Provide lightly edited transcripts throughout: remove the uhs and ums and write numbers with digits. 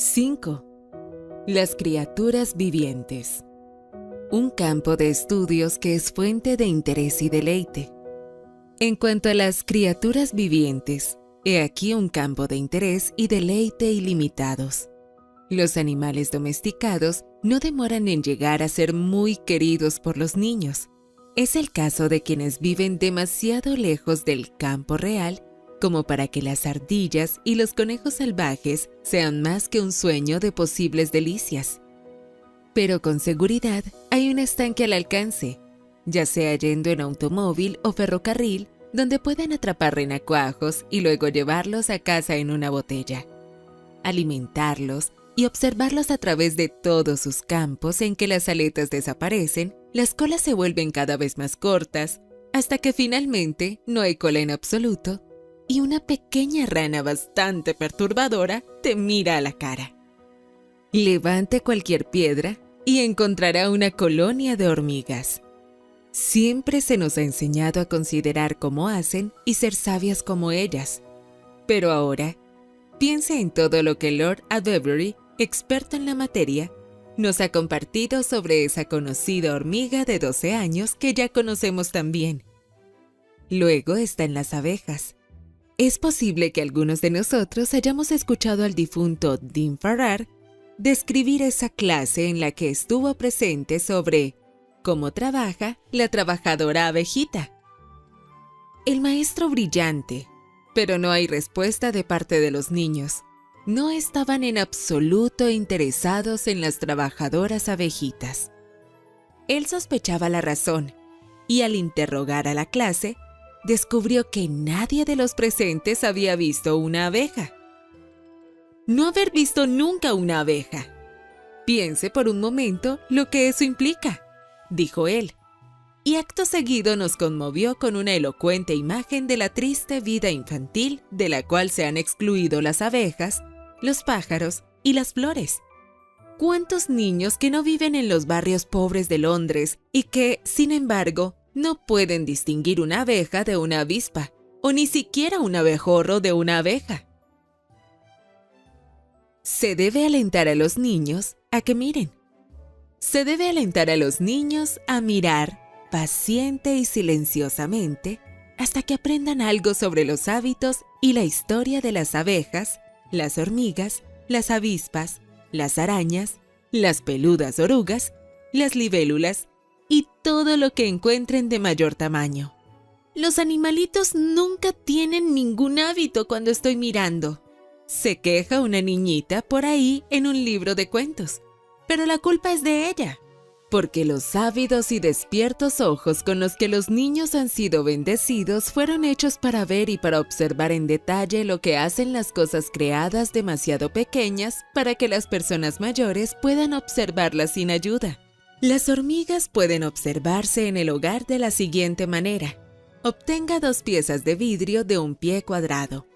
5. Las criaturas vivientes. Un campo de estudios que es fuente de interés y deleite. En cuanto a las criaturas vivientes, he aquí un campo de interés y deleite ilimitados. Los animales domesticados no demoran en llegar a ser muy queridos por los niños. Es el caso de quienes viven demasiado lejos del campo real como para que las ardillas y los conejos salvajes sean más que un sueño de posibles delicias. Pero con seguridad hay un estanque al alcance, ya sea yendo en automóvil o ferrocarril, donde pueden atrapar renacuajos y luego llevarlos a casa en una botella, alimentarlos y observarlos a través de todos sus campos en que las aletas desaparecen, las colas se vuelven cada vez más cortas, hasta que finalmente no hay cola en absoluto, y una pequeña rana bastante perturbadora te mira a la cara. Levante cualquier piedra y encontrará una colonia de hormigas. Siempre se nos ha enseñado a considerar cómo hacen y ser sabias como ellas. Pero ahora, piense en todo lo que Lord Avebury, experto en la materia, nos ha compartido sobre esa conocida hormiga de 12 años que ya conocemos tan bien. Luego están las abejas. Es posible que algunos de nosotros hayamos escuchado al difunto Dean Farrar describir esa clase en la que estuvo presente sobre cómo trabaja la trabajadora abejita. El maestro brillante, pero no hay respuesta de parte de los niños. No estaban en absoluto interesados en las trabajadoras abejitas. Él sospechaba la razón, y al interrogar a la clase, descubrió que nadie de los presentes había visto una abeja. No haber visto nunca una abeja. Piense por un momento lo que eso implica, dijo él, y acto seguido nos conmovió con una elocuente imagen de la triste vida infantil de la cual se han excluido las abejas, los pájaros y las flores. ¿Cuántos niños que no viven en los barrios pobres de Londres y que, sin embargo, no pueden distinguir una abeja de una avispa, o ni siquiera un abejorro de una abeja? Se debe alentar a los niños a que miren. Se debe alentar a los niños a mirar paciente y silenciosamente hasta que aprendan algo sobre los hábitos y la historia de las abejas, las hormigas, las avispas, las arañas, las peludas orugas, las libélulas y todo lo que encuentren de mayor tamaño. Los animalitos nunca tienen ningún hábito cuando estoy mirando. Se queja una niñita por ahí en un libro de cuentos, pero la culpa es de ella, porque los ávidos y despiertos ojos con los que los niños han sido bendecidos fueron hechos para ver y para observar en detalle lo que hacen las cosas creadas demasiado pequeñas para que las personas mayores puedan observarlas sin ayuda. Las hormigas pueden observarse en el hogar de la siguiente manera. Obtenga 2 piezas de vidrio de 1 pie cuadrado,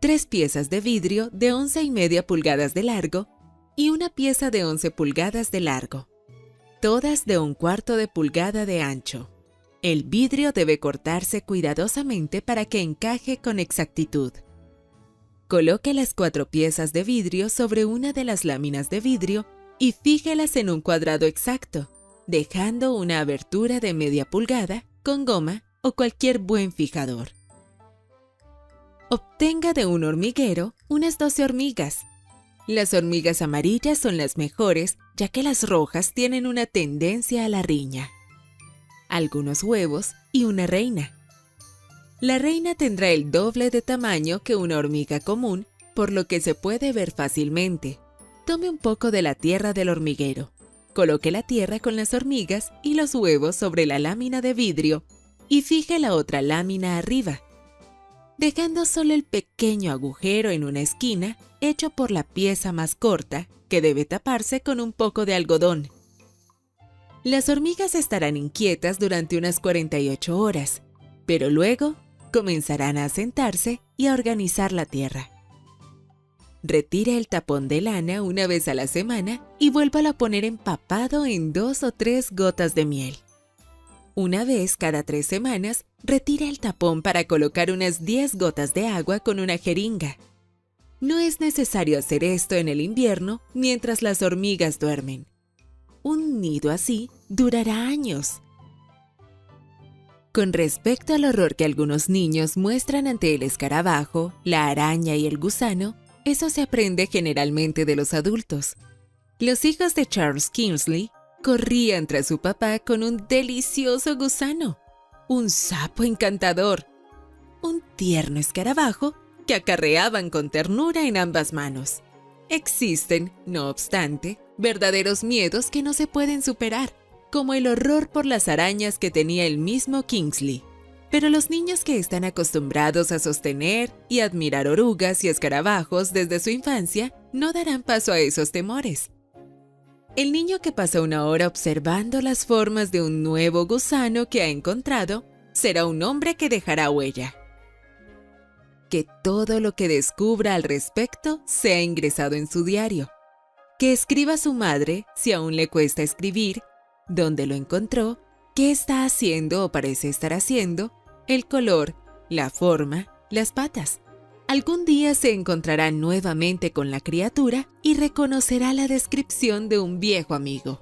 3 piezas de vidrio de 11,5 pulgadas de largo y 1 pieza de 11 pulgadas de largo, todas de 1/4 de pulgada de ancho. El vidrio debe cortarse cuidadosamente para que encaje con exactitud. Coloque las 4 piezas de vidrio sobre una de las láminas de vidrio y fíjelas en un cuadrado exacto, dejando una abertura de media pulgada con goma o cualquier buen fijador. Obtenga de un hormiguero unas 12 hormigas. Las hormigas amarillas son las mejores, ya que las rojas tienen una tendencia a la riña. Algunos huevos y una reina. La reina tendrá el doble de tamaño que una hormiga común, por lo que se puede ver fácilmente. Tome un poco de la tierra del hormiguero. Coloque la tierra con las hormigas y los huevos sobre la lámina de vidrio y fije la otra lámina arriba, dejando solo el pequeño agujero en una esquina hecho por la pieza más corta, que debe taparse con un poco de algodón. Las hormigas estarán inquietas durante unas 48 horas, pero luego comenzarán a sentarse y a organizar la tierra. Retire el tapón de lana una vez a la semana y vuélvalo a poner empapado en 2 o 3 gotas de miel. Una vez cada 3 semanas, retire el tapón para colocar unas 10 gotas de agua con una jeringa. No es necesario hacer esto en el invierno mientras las hormigas duermen. Un nido así durará años. Con respecto al horror que algunos niños muestran ante el escarabajo, la araña y el gusano, eso se aprende generalmente de los adultos. Los hijos de Charles Kingsley corrían tras su papá con un delicioso gusano, un sapo encantador, un tierno escarabajo que acarreaban con ternura en ambas manos. Existen, no obstante, verdaderos miedos que no se pueden superar, como el horror por las arañas que tenía el mismo Kingsley. Pero los niños que están acostumbrados a sostener y admirar orugas y escarabajos desde su infancia no darán paso a esos temores. El niño que pasa una hora observando las formas de un nuevo gusano que ha encontrado será un hombre que dejará huella. Que todo lo que descubra al respecto sea ingresado en su diario. Que escriba a su madre, si aún le cuesta escribir, dónde lo encontró, qué está haciendo o parece estar haciendo, el color, la forma, las patas. Algún día se encontrará nuevamente con la criatura y reconocerá la descripción de un viejo amigo.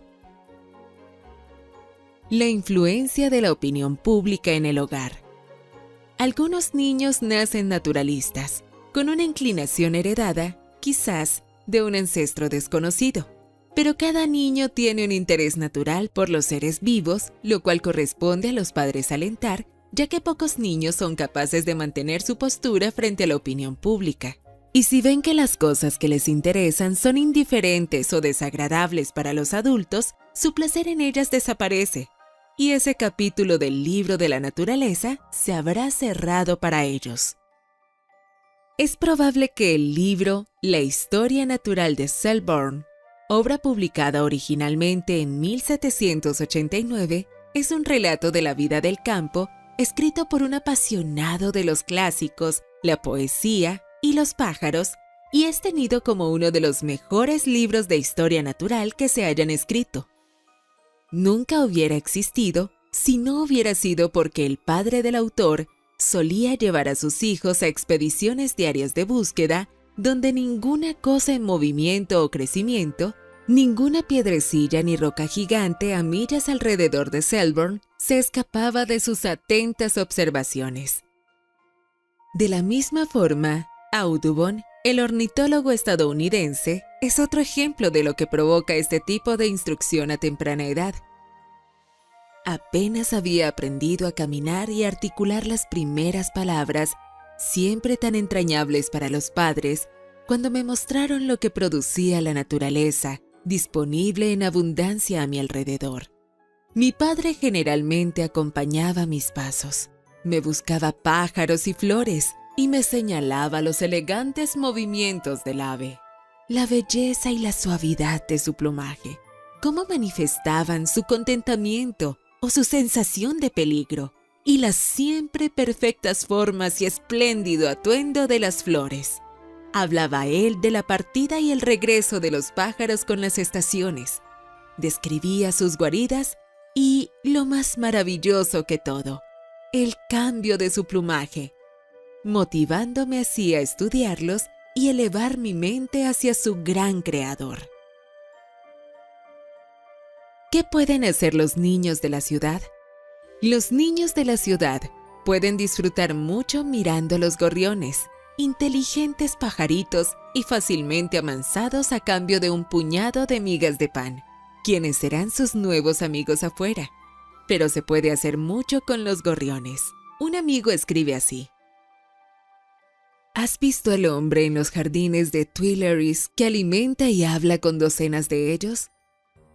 La influencia de la opinión pública en el hogar. Algunos niños nacen naturalistas, con una inclinación heredada, quizás, de un ancestro desconocido. Pero cada niño tiene un interés natural por los seres vivos, lo cual corresponde a los padres alentar, ya que pocos niños son capaces de mantener su postura frente a la opinión pública. Y si ven que las cosas que les interesan son indiferentes o desagradables para los adultos, su placer en ellas desaparece, y ese capítulo del libro de la naturaleza se habrá cerrado para ellos. Es probable que el libro La historia natural de Selborne, obra publicada originalmente en 1789, es un relato de la vida del campo escrito por un apasionado de los clásicos, la poesía y los pájaros, y es tenido como uno de los mejores libros de historia natural que se hayan escrito. Nunca hubiera existido si no hubiera sido porque el padre del autor solía llevar a sus hijos a expediciones diarias de búsqueda donde ninguna cosa en movimiento o crecimiento, ninguna piedrecilla ni roca gigante a millas alrededor de Selborne se escapaba de sus atentas observaciones. De la misma forma, Audubon, el ornitólogo estadounidense, es otro ejemplo de lo que provoca este tipo de instrucción a temprana edad. Apenas había aprendido a caminar y articular las primeras palabras, siempre tan entrañables para los padres, cuando me mostraron lo que producía la naturaleza, disponible en abundancia a mi alrededor. Mi padre generalmente acompañaba mis pasos, me buscaba pájaros y flores y me señalaba los elegantes movimientos del ave, la belleza y la suavidad de su plumaje, cómo manifestaban su contentamiento o su sensación de peligro, y las siempre perfectas formas y espléndido atuendo de las flores. Hablaba él de la partida y el regreso de los pájaros con las estaciones. Describía sus guaridas y, lo más maravilloso que todo, el cambio de su plumaje, motivándome así a estudiarlos y elevar mi mente hacia su gran creador. ¿Qué pueden hacer los niños de la ciudad? Los niños de la ciudad pueden disfrutar mucho mirando los gorriones, inteligentes pajaritos y fácilmente amansados a cambio de un puñado de migas de pan, quienes serán sus nuevos amigos afuera. Pero se puede hacer mucho con los gorriones. Un amigo escribe así: ¿has visto al hombre en los jardines de Tuileries que alimenta y habla con docenas de ellos?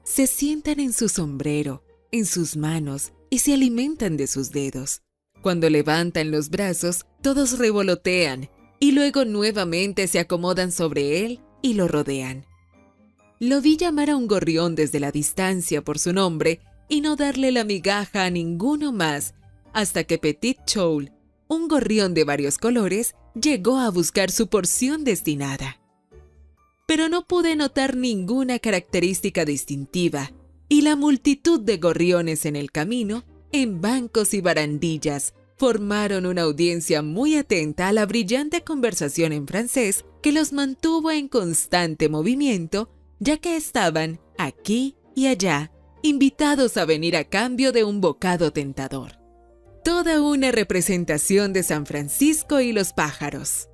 Se sientan en su sombrero, en sus manos, y se alimentan de sus dedos. Cuando levantan los brazos, todos revolotean, y luego nuevamente se acomodan sobre él y lo rodean. Lo vi llamar a un gorrión desde la distancia por su nombre y no darle la migaja a ninguno más, hasta que Petit Choul, un gorrión de varios colores, llegó a buscar su porción destinada. Pero no pude notar ninguna característica distintiva, y la multitud de gorriones en el camino, en bancos y barandillas, formaron una audiencia muy atenta a la brillante conversación en francés que que los mantuvo en constante movimiento, ya que estaban aquí y allá, invitados a venir a cambio de un bocado tentador. Toda una representación de San Francisco y los pájaros.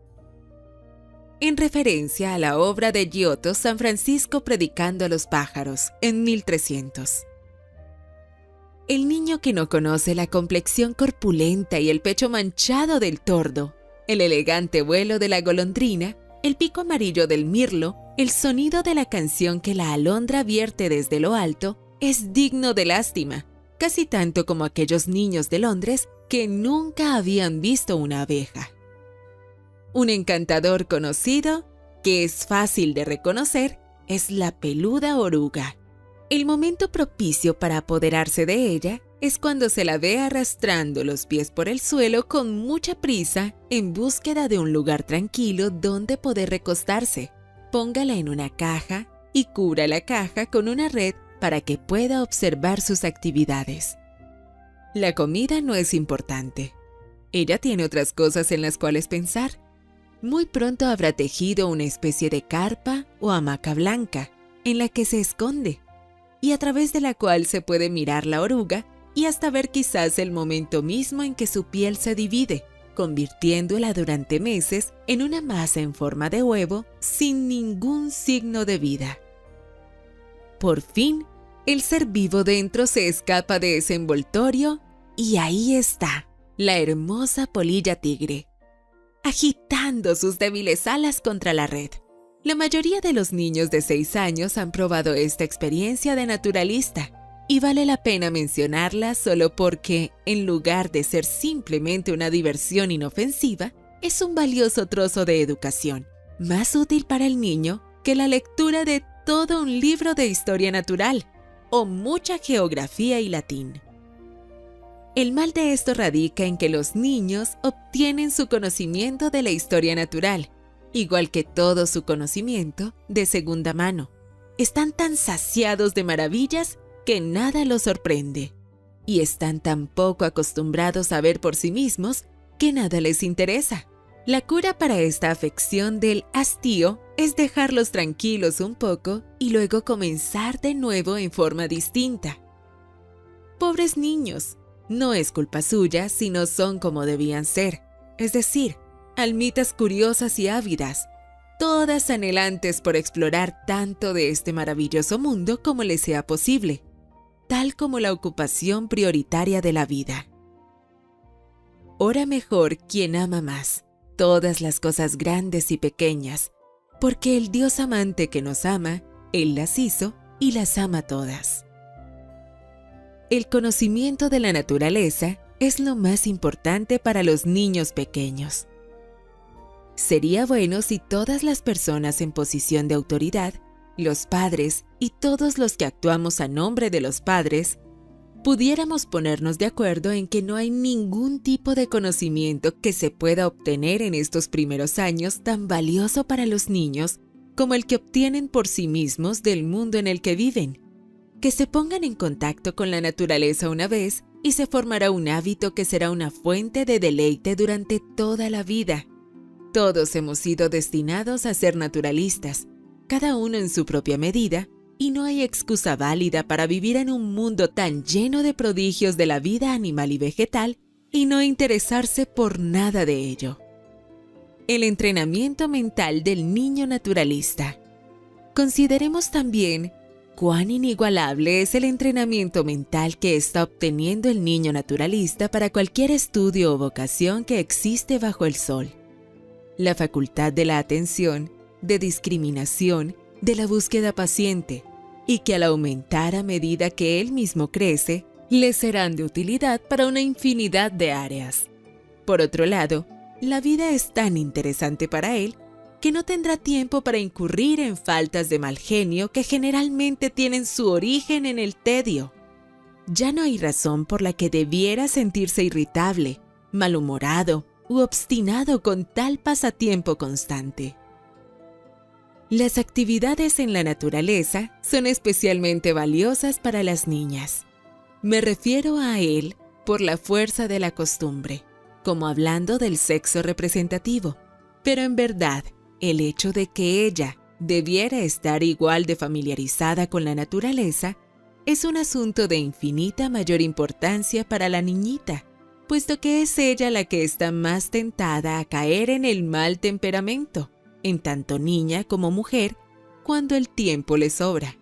En referencia a la obra de Giotto, San Francisco predicando a los pájaros, en 1300. El niño que no conoce la complexión corpulenta y el pecho manchado del tordo, el elegante vuelo de la golondrina, el pico amarillo del mirlo, el sonido de la canción que la alondra vierte desde lo alto, es digno de lástima, casi tanto como aquellos niños de Londres que nunca habían visto una abeja. Un encantador conocido, que es fácil de reconocer, es la peluda oruga. El momento propicio para apoderarse de ella es cuando se la ve arrastrando los pies por el suelo con mucha prisa en búsqueda de un lugar tranquilo donde poder recostarse. Póngala en una caja y cubra la caja con una red para que pueda observar sus actividades. La comida no es importante. Ella tiene otras cosas en las cuales pensar. Muy pronto habrá tejido una especie de carpa o hamaca blanca en la que se esconde y a través de la cual se puede mirar la oruga y hasta ver quizás el momento mismo en que su piel se divide, convirtiéndola durante meses en una masa en forma de huevo sin ningún signo de vida. Por fin, el ser vivo dentro se escapa de ese envoltorio y ahí está, la hermosa polilla tigre, agitando sus débiles alas contra la red. La mayoría de los niños de 6 años han probado esta experiencia de naturalista y vale la pena mencionarla solo porque, en lugar de ser simplemente una diversión inofensiva, es un valioso trozo de educación, más útil para el niño que la lectura de todo un libro de historia natural o mucha geografía y latín. El mal de esto radica en que los niños obtienen su conocimiento de la historia natural, igual que todo su conocimiento, de segunda mano. Están tan saciados de maravillas que nada los sorprende, y están tan poco acostumbrados a ver por sí mismos que nada les interesa. La cura para esta afección del hastío es dejarlos tranquilos un poco y luego comenzar de nuevo en forma distinta. Pobres niños, no es culpa suya si no son como debían ser, es decir, almitas curiosas y ávidas, todas anhelantes por explorar tanto de este maravilloso mundo como les sea posible, tal como la ocupación prioritaria de la vida. Ora mejor quien ama más todas las cosas grandes y pequeñas, porque el Dios amante que nos ama, Él las hizo y las ama todas. El conocimiento de la naturaleza es lo más importante para los niños pequeños. Sería bueno si todas las personas en posición de autoridad, los padres y todos los que actuamos a nombre de los padres, pudiéramos ponernos de acuerdo en que no hay ningún tipo de conocimiento que se pueda obtener en estos primeros años tan valioso para los niños como el que obtienen por sí mismos del mundo en el que viven. Que se pongan en contacto con la naturaleza una vez y se formará un hábito que será una fuente de deleite durante toda la vida. Todos hemos sido destinados a ser naturalistas, cada uno en su propia medida, y no hay excusa válida para vivir en un mundo tan lleno de prodigios de la vida animal y vegetal y no interesarse por nada de ello. El entrenamiento mental del niño naturalista. Consideremos también cuán inigualable es el entrenamiento mental que está obteniendo el niño naturalista para cualquier estudio o vocación que existe bajo el sol. La facultad de la atención, de discriminación, de la búsqueda paciente, y que al aumentar a medida que él mismo crece, le serán de utilidad para una infinidad de áreas. Por otro lado, la vida es tan interesante para él que no tendrá tiempo para incurrir en faltas de mal genio que generalmente tienen su origen en el tedio. Ya no hay razón por la que debiera sentirse irritable, malhumorado u obstinado con tal pasatiempo constante. Las actividades en la naturaleza son especialmente valiosas para las niñas. Me refiero a él por la fuerza de la costumbre, como hablando del sexo representativo, pero en verdad, El hecho de que ella debiera estar igual de familiarizada con la naturaleza es un asunto de infinita mayor importancia para la niñita, puesto que es ella la que está más tentada a caer en el mal temperamento, en tanto niña como mujer, cuando el tiempo le sobra.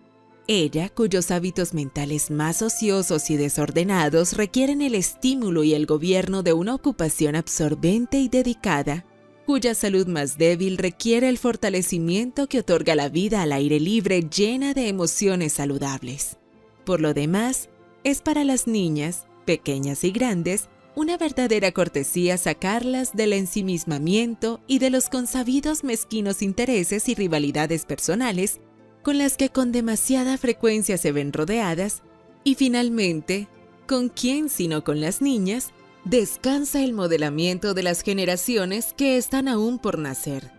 Ella, cuyos hábitos mentales más ociosos y desordenados requieren el estímulo y el gobierno de una ocupación absorbente y dedicada, cuya salud más débil requiere el fortalecimiento que otorga la vida al aire libre llena de emociones saludables. Por lo demás, es para las niñas, pequeñas y grandes, una verdadera cortesía sacarlas del ensimismamiento y de los consabidos mezquinos intereses y rivalidades personales con las que con demasiada frecuencia se ven rodeadas, y finalmente, ¿con quién sino con las niñas descansa el modelamiento de las generaciones que están aún por nacer?